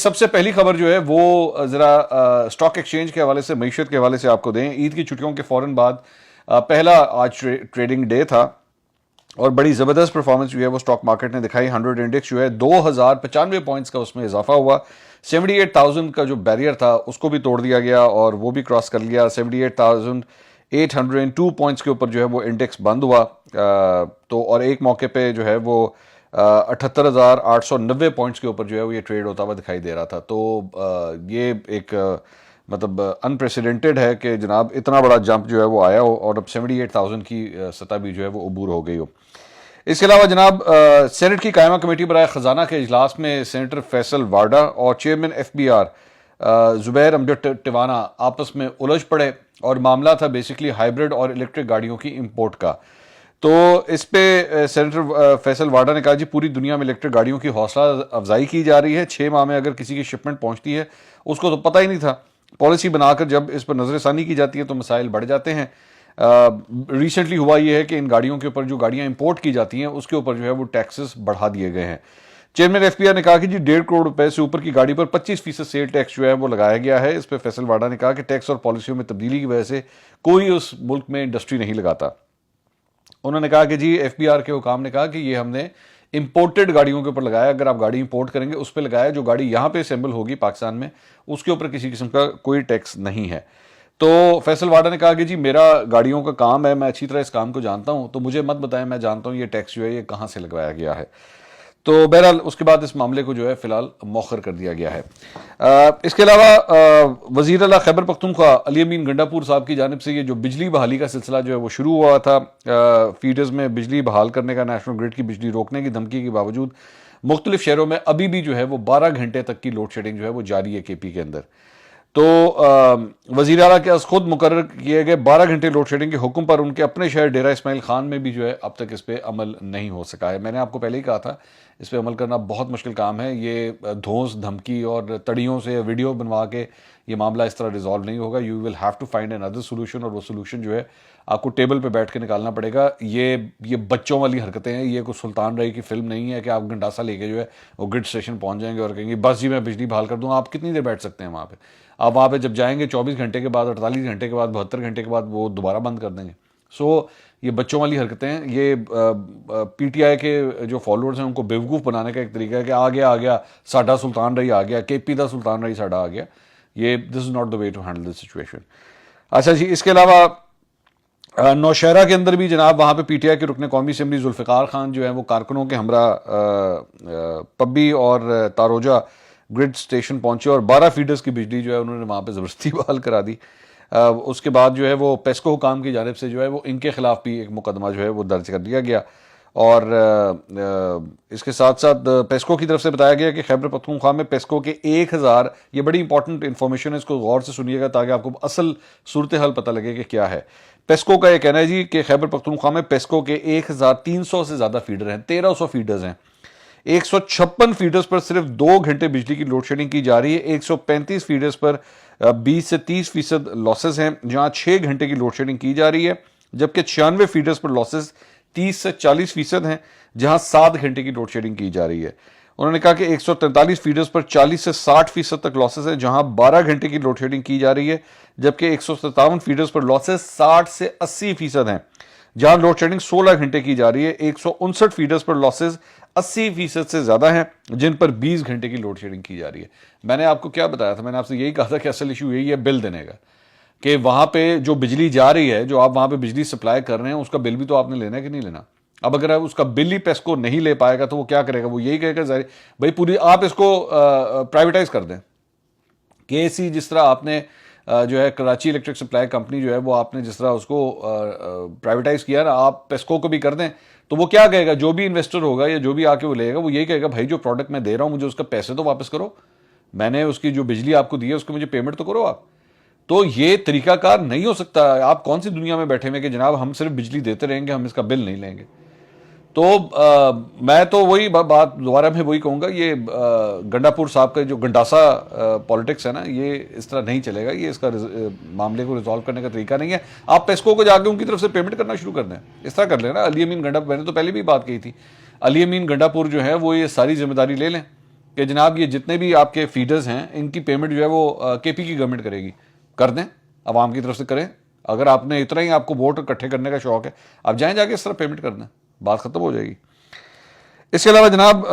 سب سے پہلی خبر جو ہے وہ ذرا اسٹاک ایکسچینج کے حوالے سے، معیشت کے حوالے سے آپ کو دیں. عید کی چھٹیوں کے فوراً بعد پہلا آج ٹریڈنگ ڈے تھا اور بڑی زبردست پرفارمنس جو ہے وہ اسٹاک مارکیٹ نے دکھائی. 100 انڈیکس جو ہے 2095 پوائنٹس کا اس میں اضافہ ہوا. 78,000 کا جو بیریئر تھا اس کو بھی توڑ دیا گیا اور وہ بھی کراس کر لیا. 78,802 پوائنٹس کے اوپر جو ہے وہ انڈیکس بند ہوا. تو اور ایک موقع پہ جو ہے وہ 78,890 پوائنٹس کے اوپر جو ہے وہ یہ ٹریڈ ہوتا ہوا دکھائی دے رہا تھا. تو یہ ایک مطلب انپریسیڈنٹڈ ہے کہ جناب اتنا بڑا جمپ جو ہے وہ آیا ہو اور اب 78,000 کی سطح بھی جو ہے وہ عبور ہو گئی ہو. اس کے علاوہ جناب سینٹ کی قائمہ کمیٹی برائے خزانہ کے اجلاس میں سینیٹر فیصل واڈا اور چیئرمین ایف بی آر زبیر امجد ٹیوانا آپس میں الجھ پڑے اور معاملہ تھا بیسکلی ہائیبرڈ اور الیکٹرک گاڑیوں کی امپورٹ کا. تو اس پہ سینیٹر فیصل واڈا نے کہا جی پوری دنیا میں الیکٹرک گاڑیوں کی حوصلہ افزائی کی جا رہی ہے. 6 ماہ میں اگر کسی کی شپمنٹ پہنچتی ہے اس کو تو پتہ ہی نہیں تھا. پالیسی بنا کر جب اس پر نظر ثانی کی جاتی ہے تو مسائل بڑھ جاتے ہیں. ریسنٹلی ہوا یہ ہے کہ ان گاڑیوں کے اوپر جو گاڑیاں امپورٹ کی جاتی ہیں اس کے اوپر جو ہے وہ ٹیکسز بڑھا دیے گئے ہیں. چیئرمین ایف پی آر نے کہا کہ جی 1.5 کروڑ روپے سے اوپر کی گاڑی پر 25% سیل ٹیکس جو ہے وہ لگایا گیا ہے. اس پہ فیصل واڈا نے کہا کہ ٹیکس اور پالیسیوں میں تبدیلی کی وجہ سے کوئی اس ملک میں انڈسٹری نہیں لگاتا. انہوں نے کہا کہ جی ایف بی آر کے حکام نے کہا کہ یہ ہم نے امپورٹڈ گاڑیوں کے اوپر لگایا. اگر آپ گاڑی امپورٹ کریں گے اس پہ لگایا, جو گاڑی یہاں پہ اسمبل ہوگی پاکستان میں اس کے اوپر کسی قسم کا کوئی ٹیکس نہیں ہے. تو فیصل واڈا نے کہا کہ جی میرا گاڑیوں کا کام ہے, میں اچھی طرح اس کام کو جانتا ہوں, تو مجھے مت بتائیں, میں جانتا ہوں یہ ٹیکس جو ہے یہ کہاں سے لگوایا گیا ہے. تو بہرحال اس کے بعد اس معاملے کو جو ہے فی الحال مؤخر کر دیا گیا ہے. اس کے علاوہ وزیر اعلیٰ خیبر پختونخوا علی امین گنڈاپور صاحب کی جانب سے یہ جو بجلی بحالی کا سلسلہ جو ہے وہ شروع ہوا تھا, فیڈرز میں بجلی بحال کرنے کا, نیشنل گرڈ کی بجلی روکنے کی دھمکی کے باوجود مختلف شہروں میں ابھی بھی جو ہے وہ 12 گھنٹے تک کی لوڈ شیڈنگ جو ہے وہ جاری ہے کے پی کے اندر. تو وزیر اعلیٰ کے خود مقرر کیے گئے 12 گھنٹے لوڈ شیڈنگ کے حکم پر ان کے اپنے شہر ڈیرہ اسماعیل خان میں بھی جو ہے اب تک اس پہ عمل نہیں ہو سکا ہے. میں نے آپ کو پہلے ہی کہا تھا اس پہ عمل کرنا بہت مشکل کام ہے. یہ دھونس دھمکی اور تڑیوں سے ویڈیو بنوا کے یہ معاملہ اس طرح ریزالو نہیں ہوگا. You will have to find another solution, اور وہ سولوشن جو ہے آپ کو ٹیبل پہ بیٹھ کے نکالنا پڑے گا. یہ بچوں والی حرکتیں ہیں, یہ کوئی سلطان رئی کی فلم نہیں ہے کہ آپ گنڈاسا لے کے جو ہے وہ گرڈ اسٹیشن پہنچ جائیں گے اور کہیں گے بس جی میں بجلی بحال کر دوں. آپ کتنی دیر بیٹھ سکتے ہیں وہاں پہ؟ آپ وہاں پہ جب جائیں گے 24 گھنٹے کے بعد, 48 گھنٹے کے بعد, 72 گھنٹے کے بعد وہ دوبارہ بند کر دیں گے. سو یہ بچوں والی حرکتیں ہیں. یہ پی ٹی آئی کے جو فالوورز ہیں ان کو بیوقوف بنانے کا ایک طریقہ ہے کہ آ گیا ساڈا سلطان رئی آ گیا, کے پی دا سلطان رئی ساڈا آ گیا. یہ this is not the way to handle this situation. اچھا جی, اس کے علاوہ نوشہرہ کے اندر بھی جناب وہاں پہ پی ٹی آئی کے رکن قومی اسمبلی ذوالفقار خان جو ہیں وہ کارکنوں کے ہمراہ پبی اور تاروجہ گرڈ سٹیشن پہنچے اور 12 فیڈرز کی بجلی جو ہے انہوں نے وہاں پہ زبردستی بحال کرا دی. اس کے بعد جو ہے وہ پیسکو حکام کی جانب سے جو ہے وہ ان کے خلاف بھی ایک مقدمہ جو ہے وہ درج کر دیا گیا. اور اس کے ساتھ ساتھ پیسکو کی طرف سے بتایا گیا کہ خیبر پختونخوا میں پیسکو کے 1000, یہ بڑی امپورٹنٹ انفارمیشن ہے, اس کو غور سے سنیے گا تاکہ آپ کو اصل صورتحال پتہ لگے کہ کیا ہے. پیسکو کا یہ کہنا ہے جی کہ خیبر پختونخوا میں پیسکو کے 1300 سے زیادہ فیڈر ہیں, 1300 فیڈرز ہیں. 156 فیڈرز پر صرف 2 گھنٹے بجلی کی لوڈ شیڈنگ کی جا رہی ہے. 135 فیڈرز پر 20 سے 30% لاسز ہیں جہاں 6 گھنٹے کی لوڈ شیڈنگ کی جا رہی ہے, جبکہ 96 فیڈرز پر لاسز 30 سے 40% ہیں جہاں 7 گھنٹے کی لوڈ شیڈنگ کی جا رہی ہے. انہوں نے کہا کہ 143 فیڈرز پر 40 سے 60% تک لاسز ہیں جہاں 12 گھنٹے کی لوڈ شیڈنگ کی جا رہی ہے, جبکہ 157 فیڈرز پر لاسز 60 سے 80% ہیں جہاں لوڈ شیڈنگ 16 گھنٹے کی جا رہی ہے. 159 فیڈرز پر لاسز 80% سے زیادہ ہیں جن پر 20 گھنٹے کی لوڈ شیڈنگ کی جا رہی ہے. میں نے آپ کو کیا بتایا تھا, میں نے آپ سے یہی کہا تھا کہ اصل ایشو یہی ہے بل دینے کا, کہ وہاں پہ جو بجلی جا رہی ہے, جو آپ وہاں پہ بجلی سپلائی کر رہے ہیں, اس کا بل بھی تو آپ نے لینا ہے کہ نہیں لینا. اب اگر اس کا بل ہی پیسکو نہیں لے پائے گا تو وہ کیا کرے گا؟ وہ یہی کہے گا ظاہر بھائی پوری آپ اس کو پرائیویٹائز کر دیں. کے سی جس طرح آپ نے جو ہے کراچی الیکٹرک سپلائی کمپنی جو ہے وہ آپ نے جس طرح اس کو پرائیویٹائز کیا نا, آپ پیسکو کو بھی کر دیں تو وہ کیا کہے گا؟ جو بھی انویسٹر ہوگا یا جو بھی آ کے وہ لے گا وہ یہی کہے گا بھائی جو پروڈکٹ میں دے رہا ہوں مجھے اس کا پیسے تو واپس کرو, میں نے اس کی جو بجلی آپ کو دی ہے اس کو مجھے پیمنٹ تو کرو آپ. تو یہ طریقہ کار نہیں ہو سکتا. آپ کون سی دنیا میں بیٹھے ہوئے کہ جناب ہم صرف بجلی دیتے رہیں گے, ہم اس کا بل نہیں لیں گے. تو میں تو وہی بات دوبارہ میں وہی کہوں گا, یہ گنڈاپور صاحب کا جو گنڈاسا پالیٹکس ہے نا, یہ اس طرح نہیں چلے گا. یہ اس کا معاملے کو ریزالو کرنے کا طریقہ نہیں ہے. آپ پیسکو کو جا کے ان کی طرف سے پیمنٹ کرنا شروع کر دیں, اس طرح کر لینا. علی امین گنڈا, میں نے تو پہلے بھی بات کہی تھی, علی امین گنڈاپور جو ہے وہ یہ ساری ذمہ داری لے لیں کہ جناب یہ جتنے بھی آپ کے فیڈرز ہیں ان کی پیمنٹ جو ہے وہ کے پی کی گورنمنٹ کرے گی، کر دیں، عوام کی طرف سے کریں. اگر آپ نے اتنا ہی آپ کو ووٹ اکٹھے کرنے کا شوق ہے، آپ جائیں جا کے اس طرح پیمنٹ کر دیں، بات ختم ہو جائے گی. اس کے علاوہ جناب